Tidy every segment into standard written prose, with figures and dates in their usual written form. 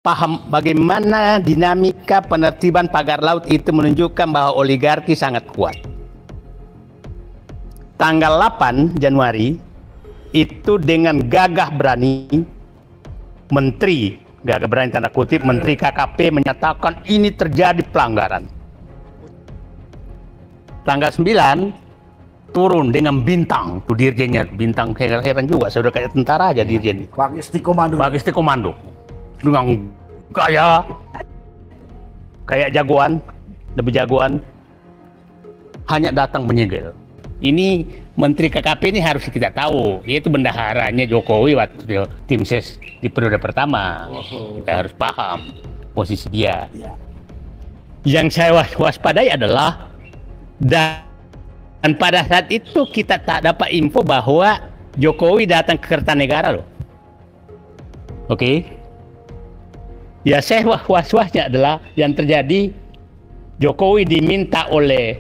paham bagaimana dinamika penertiban pagar laut itu menunjukkan bahwa oligarki sangat kuat. Tanggal 8 Januari itu dengan gagah berani menteri, gagah berani tanda kutip, menteri KKP menyatakan ini terjadi pelanggaran. Tanggal 9 turun dengan bintang, tuh dirjennya, bintang heran juga, sudah kayak tentara aja dirjen. Bagisti komando. Bagisti komando. Dengan gaya kayak jagoan, lebih jagoan, hanya datang menyegel. Ini Menteri KKP ini harus kita tahu, yaitu bendaharanya Jokowi waktu tim ses di periode pertama. Kita harus paham posisi dia. Yang saya waspadai adalah dan pada saat itu kita tak dapat info bahwa Jokowi datang ke Kertanegara loh. Oke. Ya saya was-wasnya adalah yang terjadi Jokowi diminta oleh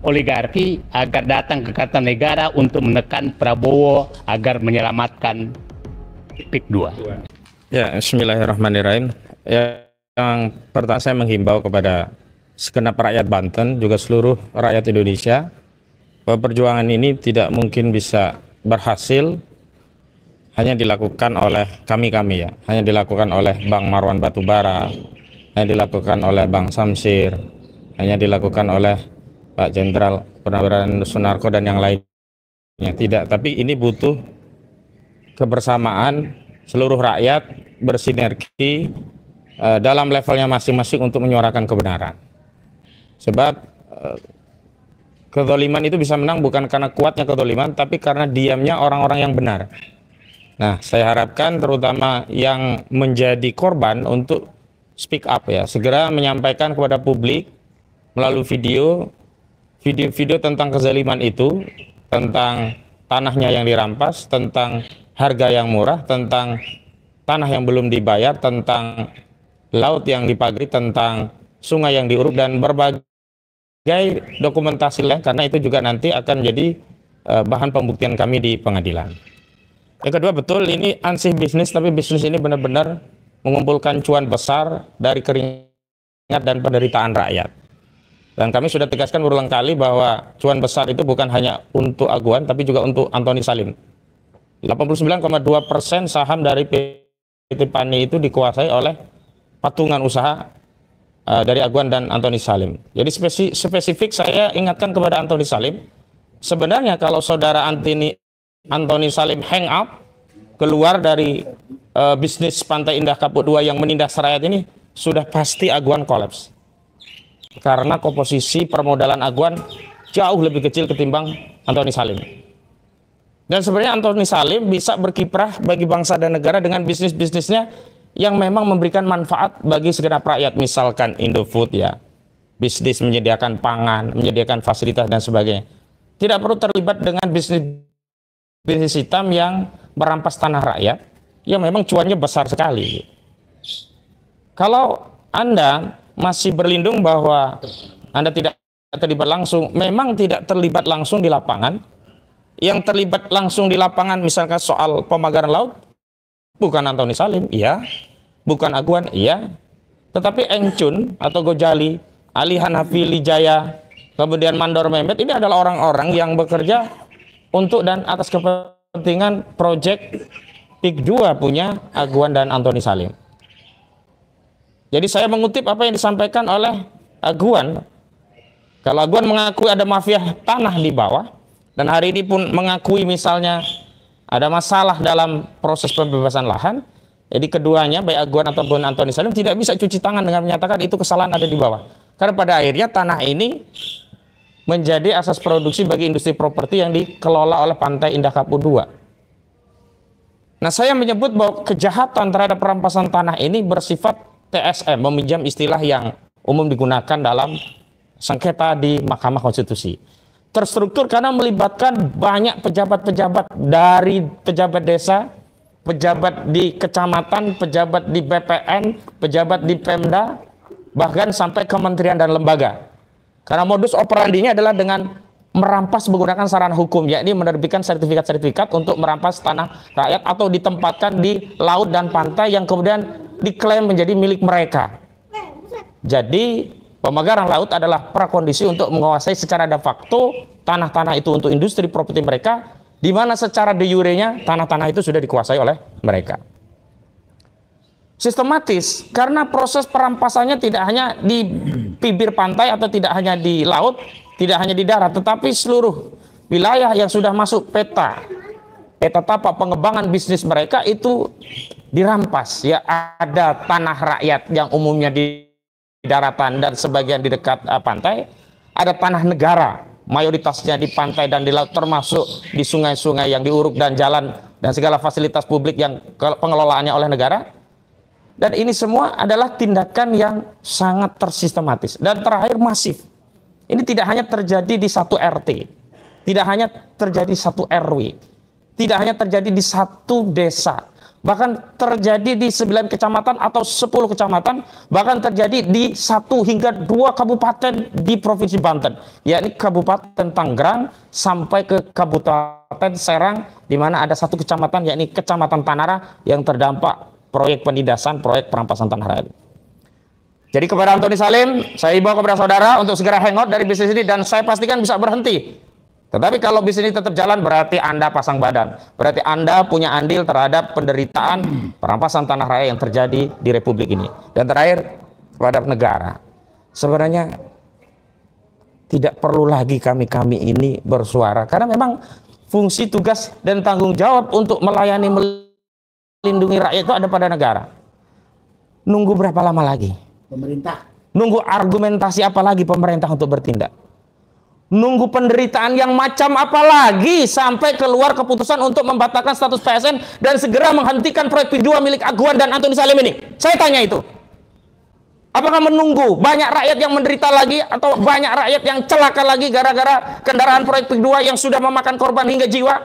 oligarki agar datang ke Kertanegara untuk menekan Prabowo agar menyelamatkan PIK 2. Ya, bismillahirrahmanirrahim. Yang pertama saya menghimbau kepada segenap rakyat Banten, juga seluruh rakyat Indonesia, bahwa perjuangan ini tidak mungkin bisa berhasil hanya dilakukan oleh kami-kami ya, hanya dilakukan oleh Bang Marwan Batubara, hanya dilakukan oleh Bang Samsir, hanya dilakukan oleh Pak Jenderal Purnawirawan Sunarko dan yang lainnya. Tidak, tapi ini butuh kebersamaan seluruh rakyat bersinergi dalam levelnya masing-masing untuk menyuarakan kebenaran. Sebab kezaliman itu bisa menang bukan karena kuatnya kezaliman, tapi karena diamnya orang-orang yang benar. Nah, saya harapkan terutama yang menjadi korban untuk speak up ya, segera menyampaikan kepada publik melalui video tentang kezaliman itu, tentang tanahnya yang dirampas, tentang harga yang murah, tentang tanah yang belum dibayar, tentang laut yang dipagari, tentang sungai yang diuruk, dan berbagai dokumentasi lain, karena itu juga nanti akan jadi bahan pembuktian kami di pengadilan. Yang kedua, betul ini ansih bisnis, tapi bisnis ini benar-benar mengumpulkan cuan besar dari keringat dan penderitaan rakyat. Dan kami sudah tegaskan berulang kali bahwa cuan besar itu bukan hanya untuk Aguan, tapi juga untuk Antoni Salim. 89,2% saham dari PT PANI itu dikuasai oleh patungan usaha dari Aguan dan Antoni Salim. Jadi spesifik saya ingatkan kepada Antoni Salim, sebenarnya kalau saudara Antoni Salim hang up, keluar dari bisnis Pantai Indah Kapuk 2 yang menindas rakyat ini, sudah pasti Aguan kolaps. Karena komposisi permodalan Aguan jauh lebih kecil ketimbang Antoni Salim. Dan sebenarnya Antoni Salim bisa berkiprah bagi bangsa dan negara dengan bisnis-bisnisnya yang memang memberikan manfaat bagi segenap rakyat. Misalkan Indofood ya, bisnis menyediakan pangan, menyediakan fasilitas dan sebagainya. Tidak perlu terlibat dengan bisnis hitam yang merampas tanah rakyat, yang memang cuannya besar sekali. Kalau Anda masih berlindung bahwa Anda tidak terlibat langsung, memang tidak terlibat langsung di lapangan. Yang terlibat langsung di lapangan misalkan soal pemagaran laut, bukan Antoni Salim, iya. Bukan Aguan, iya. Tetapi Engcun atau Gojali, Ali Hanafi Lijaya, kemudian Mandor Mehmet, ini adalah orang-orang yang bekerja untuk dan atas kepentingan proyek PIK 2 punya Aguan dan Antoni Salim. Jadi saya mengutip apa yang disampaikan oleh Aguan. Kalau Aguan mengakui ada mafia tanah di bawah, dan hari ini pun mengakui misalnya ada masalah dalam proses pembebasan lahan, jadi keduanya, baik Aguan ataupun Antoni Salim, tidak bisa cuci tangan dengan menyatakan itu kesalahan ada di bawah. Karena pada akhirnya tanah ini menjadi asas produksi bagi industri properti yang dikelola oleh Pantai Indah Kapuk 2. Nah, saya menyebut bahwa kejahatan terhadap perampasan tanah ini bersifat TSM, meminjam istilah yang umum digunakan dalam sengketa di Mahkamah Konstitusi. Terstruktur karena melibatkan banyak pejabat-pejabat, dari pejabat desa, pejabat di kecamatan, pejabat di BPN, pejabat di Pemda, bahkan sampai kementerian dan lembaga. Karena modus operandinya adalah dengan merampas menggunakan sarana hukum, yakni menerbitkan sertifikat-sertifikat untuk merampas tanah rakyat atau ditempatkan di laut dan pantai yang kemudian diklaim menjadi milik mereka. Jadi pemagaran laut adalah prakondisi untuk menguasai secara de facto tanah-tanah itu untuk industri properti mereka, di mana secara de jure-nya tanah-tanah itu sudah dikuasai oleh mereka. Sistematis, karena proses perampasannya tidak hanya di bibir pantai atau tidak hanya di laut, tidak hanya di darat, tetapi seluruh wilayah yang sudah masuk peta tapak pengembangan bisnis mereka itu dirampas. Ya, ada tanah rakyat yang umumnya di daratan dan sebagian di dekat pantai, ada tanah negara mayoritasnya di pantai dan di laut, termasuk di sungai-sungai yang diuruk dan jalan dan segala fasilitas publik yang pengelolaannya oleh negara. Dan ini semua adalah tindakan yang sangat tersistematis dan terakhir masif. Ini tidak hanya terjadi di satu RT, tidak hanya terjadi satu RW, tidak hanya terjadi di satu desa, bahkan terjadi di 9 kecamatan atau 10 kecamatan, bahkan terjadi di 1 hingga 2 kabupaten di Provinsi Banten, yakni Kabupaten Tangerang sampai ke Kabupaten Serang, di mana ada 1 kecamatan, yakni Kecamatan Tanara yang terdampak proyek penindasan, proyek perampasan tanah rakyat. Jadi kepada Antoni Salim, saya imbau kepada saudara untuk segera hangout dari bisnis ini dan saya pastikan bisa berhenti. Tetapi kalau bisnis ini tetap jalan, berarti Anda pasang badan. Berarti Anda punya andil terhadap penderitaan perampasan tanah rakyat yang terjadi di Republik ini. Dan terakhir, kepada negara. Sebenarnya tidak perlu lagi kami ini bersuara. Karena memang fungsi, tugas, dan tanggung jawab untuk melayani, melindungi rakyat itu ada pada negara. Nunggu berapa lama lagi? Pemerintah. Nunggu argumentasi apa lagi pemerintah untuk bertindak? Nunggu penderitaan yang macam apa lagi sampai keluar keputusan untuk membatalkan status PSN dan segera menghentikan proyek P2 milik Aguan dan Antoni Salim ini? Saya tanya itu. Apakah menunggu banyak rakyat yang menderita lagi atau banyak rakyat yang celaka lagi gara-gara kendaraan proyek P2 yang sudah memakan korban hingga jiwa?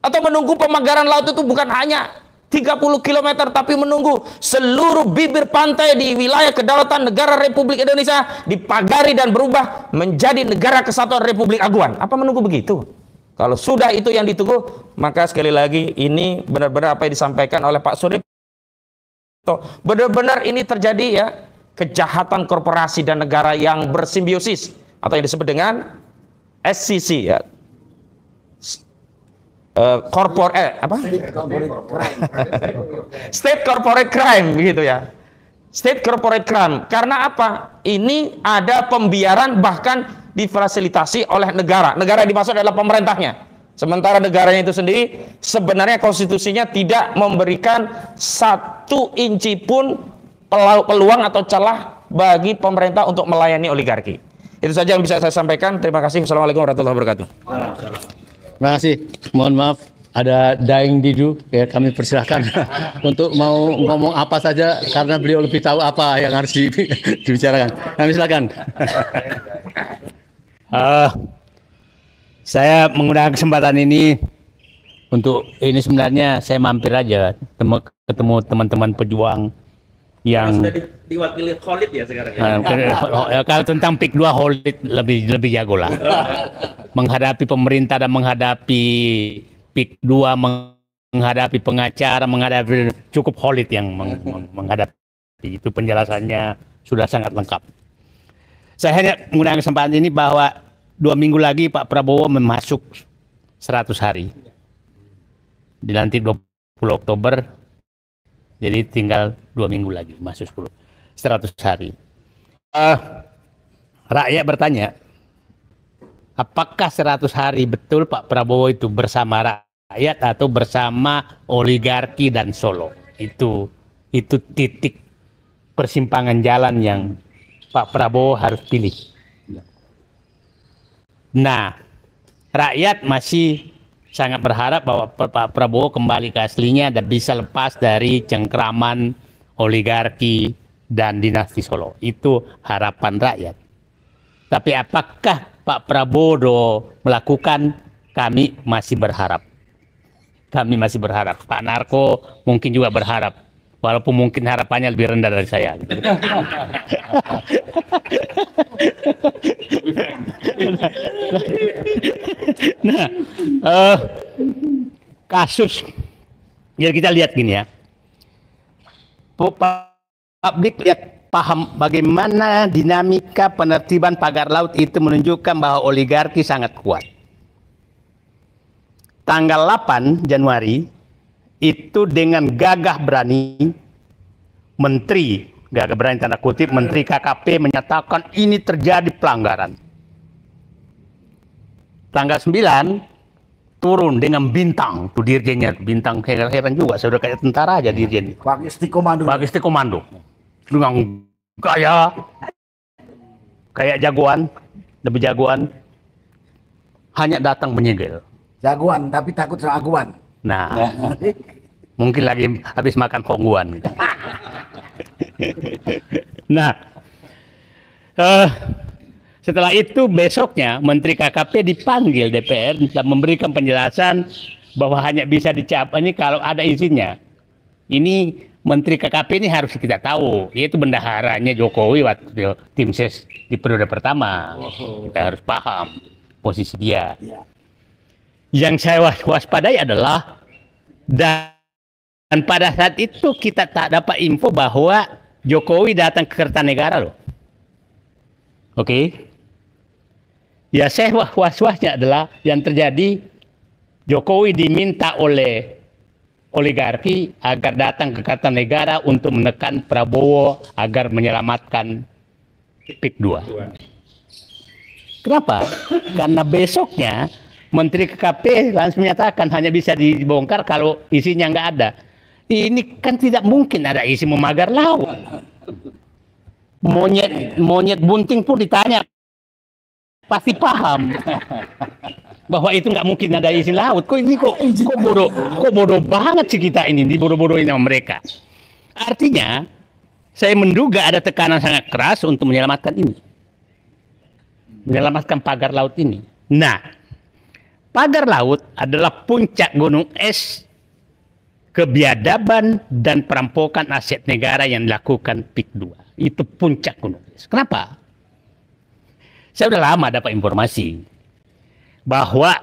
Atau menunggu pemagaran laut itu bukan hanya 30 km tapi menunggu seluruh bibir pantai di wilayah kedaulatan negara Republik Indonesia dipagari dan berubah menjadi negara kesatuan Republik Aguan? Apa menunggu begitu? Kalau sudah itu yang ditunggu, maka sekali lagi ini benar-benar apa yang disampaikan oleh Pak Surip, benar-benar ini terjadi ya, kejahatan korporasi dan negara yang bersimbiosis atau yang disebut dengan SCC ya. State corporate crime begitu ya. State corporate crime. Karena apa? Ini ada pembiaran bahkan difasilitasi oleh negara. Negara yang dimaksud adalah pemerintahnya. Sementara negaranya itu sendiri sebenarnya konstitusinya tidak memberikan 1 inci pun peluang atau celah bagi pemerintah untuk melayani oligarki. Itu saja yang bisa saya sampaikan. Terima kasih. Wassalamualaikum warahmatullahi wabarakatuh. Terima kasih. Mohon maaf ada Daeng Didu ya, kami persilahkan untuk mau ngomong apa saja karena beliau lebih tahu apa yang harus dibicarakan. Kami silakan. Saya menggunakan kesempatan ini untuk ini sebenarnya saya mampir aja ketemu teman-teman pejuang yang sudah diwakili Khalid ya sekarang ya. Kalau tentang PIK 2 Khalid lebih jago lah. Menghadapi pemerintah dan menghadapi PIK 2, menghadapi pengacara, menghadapi cukup Khalid yang menghadapi itu, penjelasannya sudah sangat lengkap. Saya hanya menggunakan kesempatan ini bahwa 2 minggu lagi Pak Prabowo memasuk 100 hari. Di nanti 20 Oktober, jadi tinggal 2 minggu lagi masuk 100 hari. Rakyat bertanya, apakah 100 hari betul Pak Prabowo itu bersama rakyat atau bersama oligarki dan Solo? Itu titik persimpangan jalan yang Pak Prabowo harus pilih. Nah, rakyat masih sangat berharap bahwa Pak Prabowo kembali ke aslinya dan bisa lepas dari cengkraman oligarki dan dinasti Solo. Itu harapan rakyat. Tapi apakah Pak Prabowo melakukan? Kami masih berharap. Kami masih berharap. Pak Narko mungkin juga berharap. Walaupun mungkin harapannya lebih rendah dari saya. Nah, kasus. Jadi kita lihat gini ya. publik lihat paham bagaimana dinamika penertiban pagar laut itu menunjukkan bahwa oligarki sangat kuat. Tanggal 8 Januari itu dengan gagah berani menteri, gagah berani tanda kutip, menteri KKP menyatakan ini terjadi pelanggaran. Tanggal 9 turun dengan bintang, tuh dirjennya, bintang heran juga, sudah kayak tentara aja dirjen. Bagisti komando. Bagisti komando. Dengan gaya kayak jagoan, lebih jagoan, hanya datang menyegel. Jagoan tapi takut sama aguan. Nah, mungkin lagi habis makan kongguan. Nah, setelah itu besoknya Menteri KKP dipanggil DPR dan memberikan penjelasan bahwa hanya bisa dicabut ini kalau ada izinnya. Ini Menteri KKP ini harus kita tahu, yaitu bendaharanya Jokowi waktu tim ses di periode pertama. Kita harus paham posisi dia. Yang saya waspadai adalah dan pada saat itu kita tak dapat info bahwa Jokowi datang ke Kertanegara loh. Oke. Ya saya was-wasnya adalah yang terjadi Jokowi diminta oleh oligarki agar datang ke Kertanegara untuk menekan Prabowo agar menyelamatkan PIK 2. Kenapa? Karena besoknya Menteri KKP langsung menyatakan hanya bisa dibongkar kalau isinya nggak ada. Ini kan tidak mungkin ada isi memagar laut. Monyet bunting pun ditanya pasti paham bahwa itu nggak mungkin ada isi laut. Kok ini kok bodoh banget sih kita ini, dibodoh-bodohin sama mereka. Artinya saya menduga ada tekanan sangat keras untuk menyelamatkan ini, menyelamatkan pagar laut ini. Nah, pagar laut adalah puncak gunung es kebiadaban dan perampokan aset negara yang dilakukan PIK 2. Itu puncak gunung es. Kenapa? Saya sudah lama dapat informasi bahwa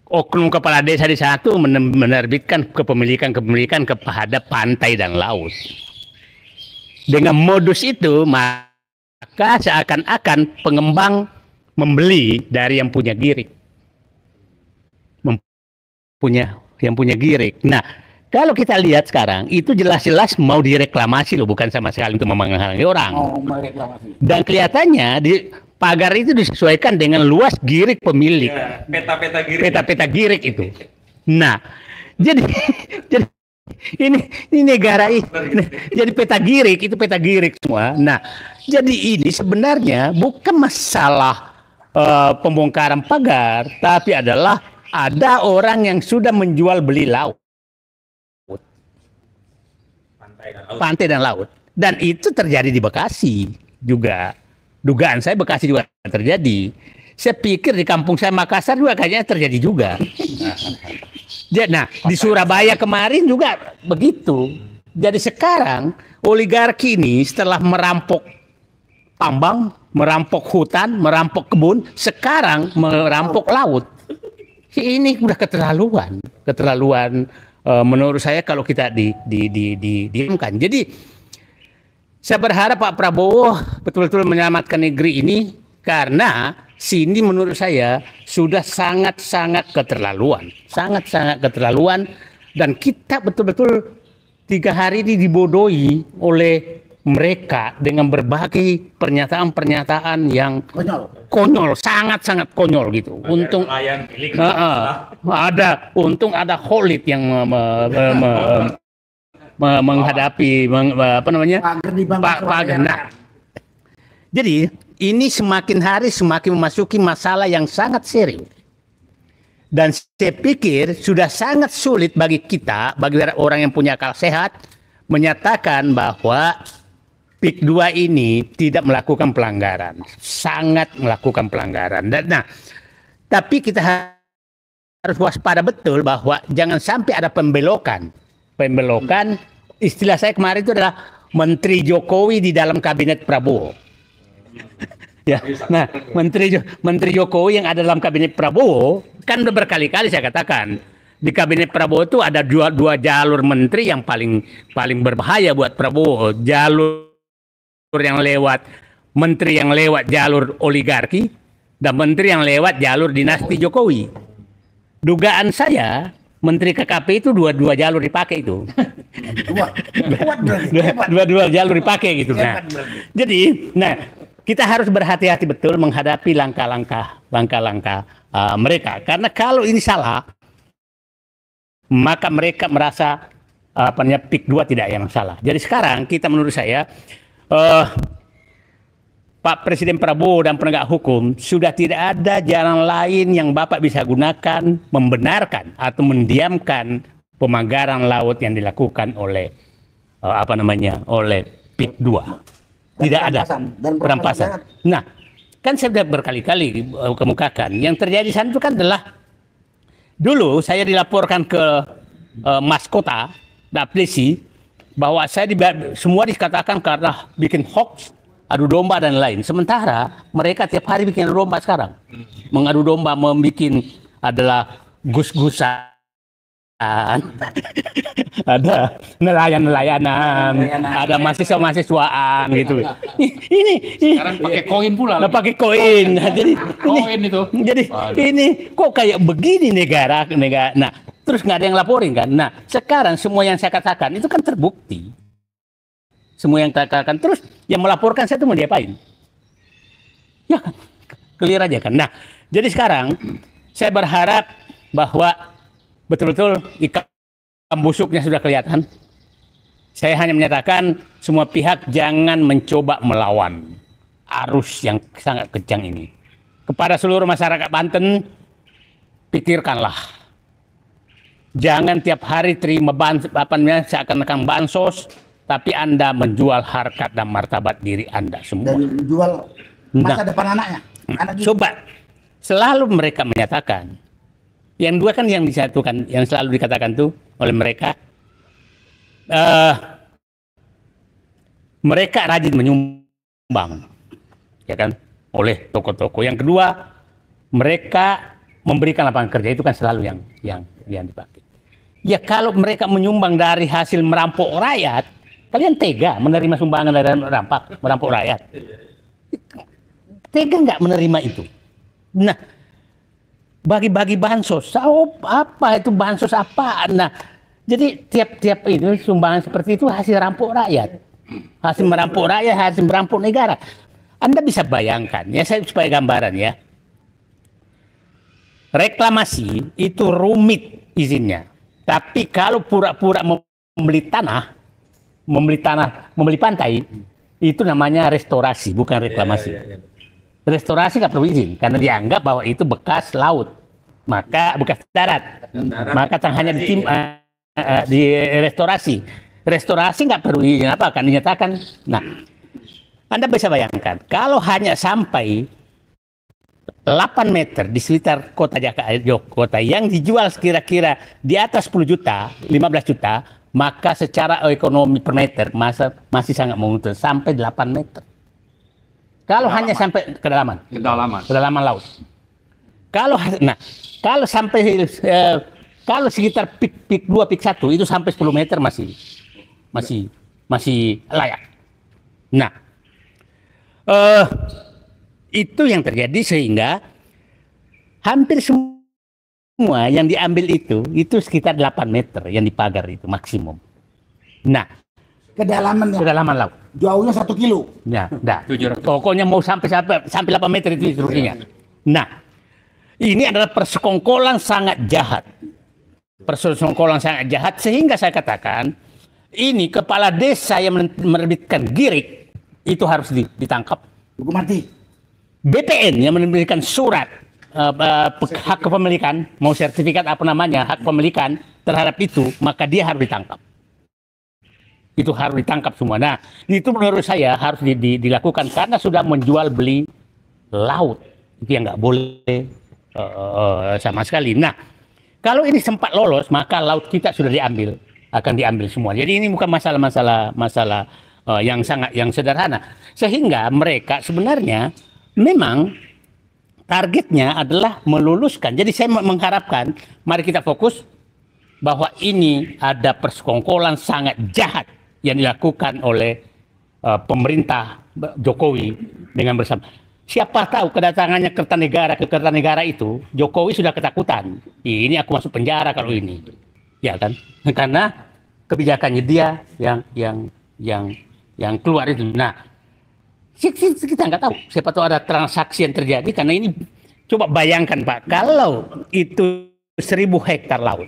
oknum kepala desa di sana itu menerbitkan kepemilikan kepada pantai dan laut. Dengan modus itu maka seakan-akan pengembang membeli dari yang punya girik. Yang punya girik. Nah, kalau kita lihat sekarang itu jelas-jelas mau direklamasi loh, bukan sama sekali untuk menghalangi orang. Dan kelihatannya di pagar itu disesuaikan dengan luas girik pemilik. Ya, peta-peta girik. Peta-peta girik itu. Nah, jadi ini negara ini jadi peta girik, itu peta girik semua. Nah, jadi ini sebenarnya bukan masalah pembongkaran pagar, tapi adalah ada orang yang sudah menjual beli laut. Pantai dan laut. Dan itu terjadi di Bekasi juga. Dugaan saya Bekasi juga terjadi. Saya pikir di kampung saya Makassar juga kayaknya terjadi juga. Nah, di Surabaya kemarin juga begitu. Jadi sekarang oligarki ini setelah merampok tambang, merampok hutan, merampok kebun, sekarang merampok laut. Ini udah keterlaluan menurut saya kalau kita didiamkan. Jadi saya berharap Pak Prabowo betul-betul menyelamatkan negeri ini, karena sini menurut saya sudah sangat-sangat keterlaluan, dan kita betul-betul 3 hari ini dibodohi oleh mereka dengan berbagai pernyataan-pernyataan yang konyol, sangat-sangat konyol gitu. Untung ada Khalid yang menghadapi Pak Gana. Jadi ini semakin hari semakin memasuki masalah yang sangat serius. Dan saya pikir sudah sangat sulit bagi kita, bagi orang yang punya akal sehat, menyatakan bahwa PIK 2 ini tidak melakukan pelanggaran, sangat melakukan pelanggaran. Tapi kita harus waspada betul bahwa jangan sampai ada pembelokan. Istilah saya kemarin itu adalah Menteri Jokowi di dalam kabinet Prabowo. Ya, nah Menteri Jokowi yang ada dalam kabinet Prabowo kan udah berkali-kali saya katakan di kabinet Prabowo itu ada dua jalur menteri yang paling berbahaya buat Prabowo. Jalur yang lewat menteri yang lewat jalur oligarki dan menteri yang lewat jalur dinasti Jokowi. Dugaan saya menteri KKP itu dua jalur dipakai itu. Dua jalur dipakai gitu. Nah, jadi, kita harus berhati-hati betul menghadapi langkah-langkah mereka. Karena kalau ini salah, maka mereka merasa PIK 2 tidak yang salah. Jadi sekarang kita menurut saya Pak Presiden Prabowo dan penegak hukum sudah tidak ada jalan lain yang Bapak bisa gunakan membenarkan atau mendiamkan pemagaran laut yang dilakukan oleh oleh PIK 2. Tidak ada perampasan. Nah, kan saya sudah berkali-kali kemukakan. Yang terjadi di sana itu kan adalah dulu saya dilaporkan ke Mas Kota, Daplesi, bahwa saya semua dikatakan karena bikin hoax, adu domba dan lain. Sementara mereka tiap hari bikin domba sekarang. Mengadu domba, membuat adalah gus-gusan. Ada nelayan-nelayanan, ada mahasiswa-mahasiswaan gitu. Ini Sekarang pakai koin pula. Pakai koin. Jadi koin itu. Jadi ini kok kayak begini negara. Nah, terus nggak ada yang laporin kan. Nah, sekarang semua yang saya katakan itu kan terbukti. Semua yang saya katakan, terus yang melaporkan saya itu mau diapain? Ya kan, clear aja kan. Nah, jadi sekarang saya berharap bahwa betul-betul ikan busuknya sudah kelihatan. Saya hanya menyatakan semua pihak jangan mencoba melawan arus yang sangat kencang ini. Kepada seluruh masyarakat Banten, pikirkanlah. Jangan tiap hari terima seakan-akan bansos, tapi Anda menjual harkat dan martabat diri Anda semua. Dan menjual masa depan anaknya. Coba, selalu mereka menyatakan. Yang dua kan yang disatukan, yang selalu dikatakan tuh oleh mereka, mereka rajin menyumbang, ya kan, oleh toko-toko. Yang kedua, mereka memberikan lapangan kerja, itu kan selalu yang dipakai. Ya kalau mereka menyumbang dari hasil merampok rakyat, kalian tega menerima sumbangan dari merampok rakyat? Tega nggak menerima itu? Nah, bagi-bagi bansos, apa itu bansos apa? Nah, jadi tiap itu sumbangan seperti itu hasil rampok rakyat, hasil merampok rakyat, hasil merampok negara. Anda bisa bayangkan, ya saya supaya gambaran ya. Reklamasi itu rumit izinnya, tapi kalau pura-pura membeli pantai, itu namanya restorasi, bukan reklamasi. Restorasi nggak perlu izin karena dianggap bahwa itu bekas laut, maka bekas darat, maka hanya di restorasi. Restorasi nggak perlu izin apa akan dinyatakan. Nah, Anda bisa bayangkan kalau hanya sampai 8 meter di sekitar kota Jakarta yang dijual kira-kira di atas 10 juta, 15 juta, maka secara ekonomi per meter masih sangat menguntungkan sampai 8 meter. Kalau hanya sampai kedalaman laut. Kalau sampai kalau sekitar pik 2, pik 1 itu sampai 10 meter masih layak. Nah, itu yang terjadi sehingga hampir semua yang diambil itu sekitar 8 meter yang dipagar itu maksimum. Nah, kedalaman laut. Jauhnya 1 kilo. Ya, pokoknya mau sampai 8 meter itu instruksinya. Nah, ini adalah persekongkolan sangat jahat. Persekongkolan sangat jahat sehingga saya katakan ini kepala desa yang menerbitkan girik itu harus ditangkap. Hukum mati. BPN yang menerbitkan surat hak kepemilikan, mau sertifikat apa namanya, hak pemilikan terhadap itu, maka dia harus ditangkap. Itu harus ditangkap semua. Nah, itu menurut saya harus dilakukan karena sudah menjual beli laut. Itu yang nggak boleh sama sekali. Nah, kalau ini sempat lolos, maka laut kita sudah akan diambil semua. Jadi ini bukan masalah yang sederhana. Sehingga mereka sebenarnya memang targetnya adalah meluluskan. Jadi saya mengharapkan, mari kita fokus bahwa ini ada persekongkolan sangat jahat yang dilakukan oleh pemerintah Jokowi dengan bersama. Siapa tahu kedatangannya Kertanegara ke Kertanegara itu, Jokowi sudah ketakutan. Ini aku masuk penjara kalau ini, ya kan? Karena kebijakannya dia yang keluar itu. Nah, kita nggak tahu. Siapa tahu ada transaksi yang terjadi karena ini. Coba bayangkan Pak, kalau itu 1.000 hektar laut,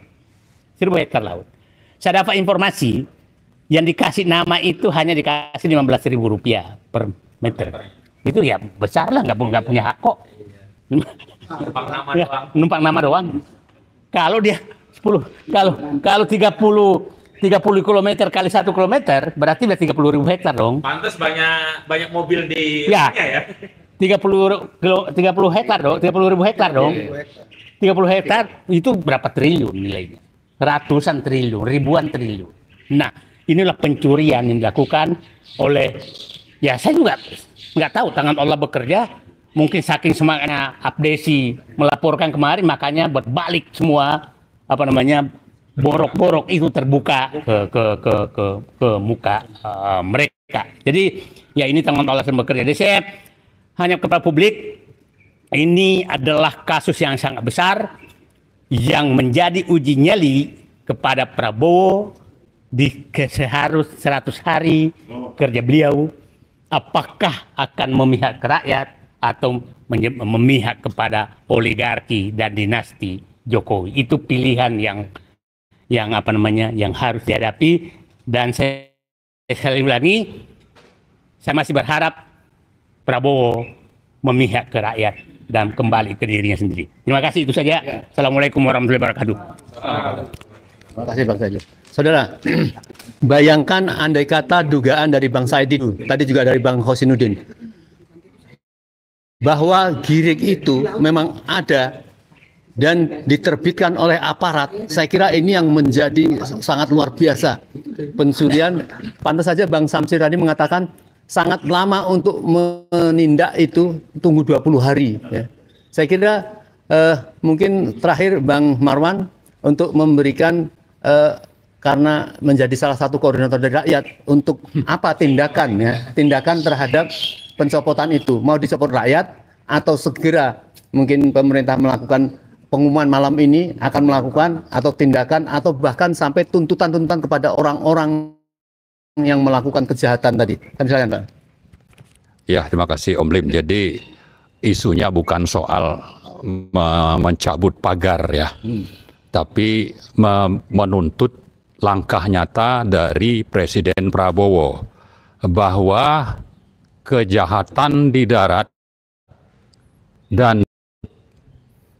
1.000 hektar laut. Saya dapat informasi yang dikasih nama itu hanya dikasih Rp15.000 per meter. Itu ya besar lah, nggak punya hak kok. Numpang nama doang. Kalau dia 10, kalau 30 km kali 1 kilometer, berarti udah 30.000 hektar dong. Pantes banyak mobil di ya. Ya. 30 hektar dong, 30.000 hektar dong. 30 hektar itu berapa triliun nilainya? Ratusan triliun, ribuan triliun. Nah, inilah pencurian yang dilakukan oleh, ya saya juga nggak tahu, tangan Allah bekerja. Mungkin saking semangatnya Abdesi melaporkan kemarin, makanya berbalik semua borok-borok itu terbuka ke muka mereka. Jadi ya ini tangan Allah yang bekerja. Jadi saya hanya kepada publik, ini adalah kasus yang sangat besar yang menjadi uji nyali kepada Prabowo di seharus 100 hari kerja beliau. Apakah akan memihak ke rakyat atau memihak kepada oligarki dan dinasti Jokowi? Itu pilihan yang harus dihadapi. Dan saya sekali ulangi, saya masih berharap Prabowo memihak ke rakyat dan kembali ke dirinya sendiri. Terima kasih, itu saja. Assalamualaikum warahmatullahi wabarakatuh. Terima kasih Bang Said. Saudara, bayangkan andai kata dugaan dari Bang Said itu, tadi juga dari Bang Hosinuddin, bahwa girik itu memang ada dan diterbitkan oleh aparat. Saya kira ini yang menjadi sangat luar biasa. Pencurian, pantas saja Bang Samsir tadi mengatakan sangat lama untuk menindak itu, tunggu 20 hari. Ya. Saya kira mungkin terakhir Bang Marwan untuk memberikan, karena menjadi salah satu koordinator dari rakyat, untuk apa tindakan, ya, tindakan terhadap pencopotan itu. Mau dicopot rakyat atau segera mungkin pemerintah melakukan pengumuman malam ini akan melakukan, atau tindakan, atau bahkan sampai tuntutan-tuntutan kepada orang-orang yang melakukan kejahatan tadi. Kami silakan, Pak. Ya, terima kasih Om Lim. Jadi isunya bukan soal mencabut pagar ya, tapi menuntut langkah nyata dari Presiden Prabowo bahwa kejahatan di darat dan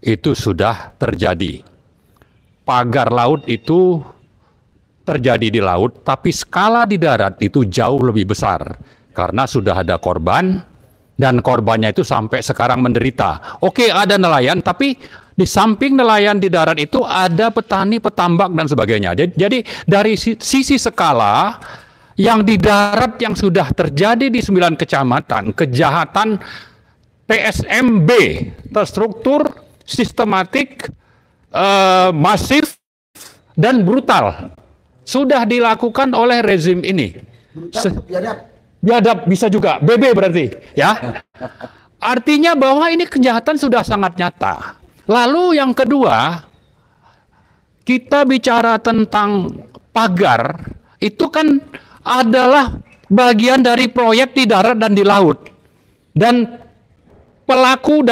itu sudah terjadi. Pagar laut itu terjadi di laut, tapi skala di darat itu jauh lebih besar karena sudah ada korban dan korbannya itu sampai sekarang menderita. Oke, ada nelayan, tapi di samping nelayan di darat itu ada petani, petambak dan sebagainya. Jadi dari sisi skala yang di darat yang sudah terjadi di 9 kecamatan, kejahatan PSMB terstruktur, sistematik, masif dan brutal sudah dilakukan oleh rezim ini. Biadab bisa juga, BB berarti, ya. Artinya bahwa ini kejahatan sudah sangat nyata. Lalu yang kedua, kita bicara tentang pagar, itu kan adalah bagian dari proyek di darat dan di laut. Dan pelaku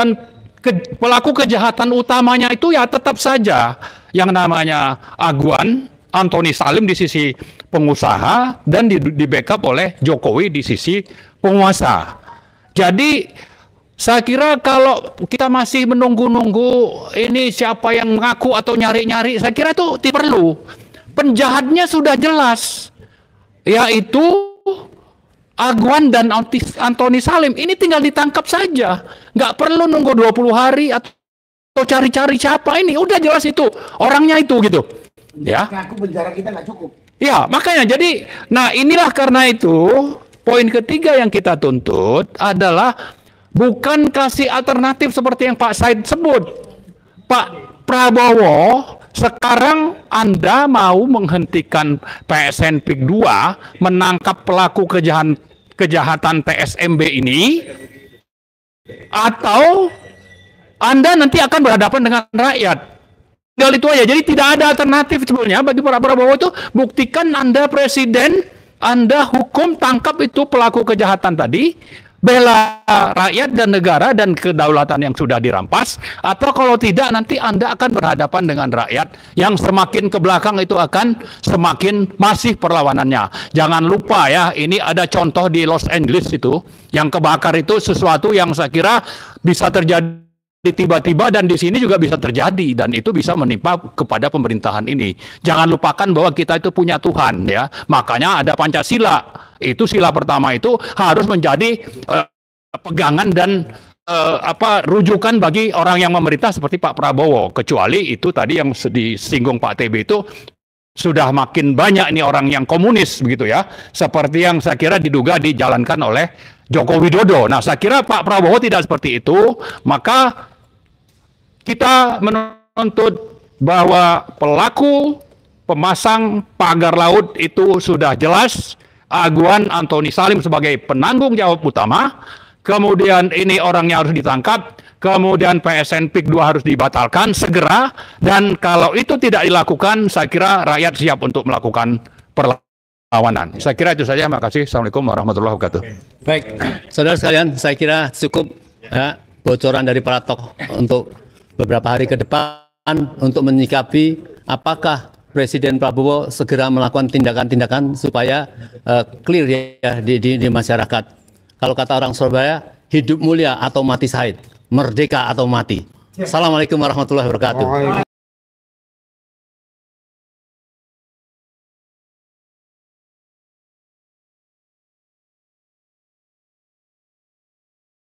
kejahatan utamanya itu ya tetap saja yang namanya Aguan, Antoni Salim di sisi pengusaha, dan di backup oleh Jokowi di sisi penguasa. Jadi saya kira kalau kita masih menunggu-nunggu ini siapa yang mengaku atau nyari-nyari, saya kira itu tidak perlu. Penjahatnya sudah jelas, yaitu Aguan dan Antoni Salim. Ini tinggal ditangkap saja, nggak perlu nunggu 20 hari atau cari-cari siapa ini. Udah jelas itu orangnya itu gitu. Ya. Ngaku penjara kita nggak cukup. Ya, makanya jadi, nah inilah karena itu poin ketiga yang kita tuntut adalah bukan kasih alternatif seperti yang Pak Said sebut. Pak Prabowo sekarang Anda mau menghentikan PSN PIK 2 menangkap pelaku kejahatan TSMB ini, atau Anda nanti akan berhadapan dengan rakyat. Tinggal itu aja. Jadi tidak ada alternatif sebenarnya bagi para Prabowo itu. Buktikan Anda presiden, Anda hukum, tangkap itu pelaku kejahatan tadi, bela rakyat dan negara dan kedaulatan yang sudah dirampas, atau kalau tidak nanti Anda akan berhadapan dengan rakyat yang semakin ke belakang itu akan semakin masih perlawanannya. Jangan lupa ya, ini ada contoh di Los Angeles itu, yang kebakar itu sesuatu yang saya kira bisa terjadi tiba-tiba, dan di sini juga bisa terjadi, dan itu bisa menimpa kepada pemerintahan ini. Jangan lupakan bahwa kita itu punya Tuhan ya. Makanya ada Pancasila. Itu sila pertama itu harus menjadi pegangan dan rujukan bagi orang yang memerintah seperti Pak Prabowo. Kecuali itu tadi yang disinggung Pak TB itu sudah makin banyak nih orang yang komunis begitu ya. Seperti yang saya kira diduga dijalankan oleh Joko Widodo. Nah, saya kira Pak Prabowo tidak seperti itu. Maka kita menuntut bahwa pelaku pemasang pagar laut itu sudah jelas. Aguan Antoni Salim sebagai penanggung jawab utama, kemudian ini orangnya harus ditangkap, kemudian PSN PIK 2 harus dibatalkan segera, dan kalau itu tidak dilakukan, saya kira rakyat siap untuk melakukan perlawanan. Saya kira itu saja. Terima kasih. Assalamualaikum warahmatullahi wabarakatuh. Baik, saudara sekalian, saya kira cukup ya, bocoran dari para tokoh untuk beberapa hari ke depan untuk menyikapi apakah Presiden Prabowo segera melakukan tindakan-tindakan supaya clear ya di masyarakat. Kalau kata orang Surabaya, hidup mulia atau mati syahid, merdeka atau mati. Assalamualaikum warahmatullahi wabarakatuh.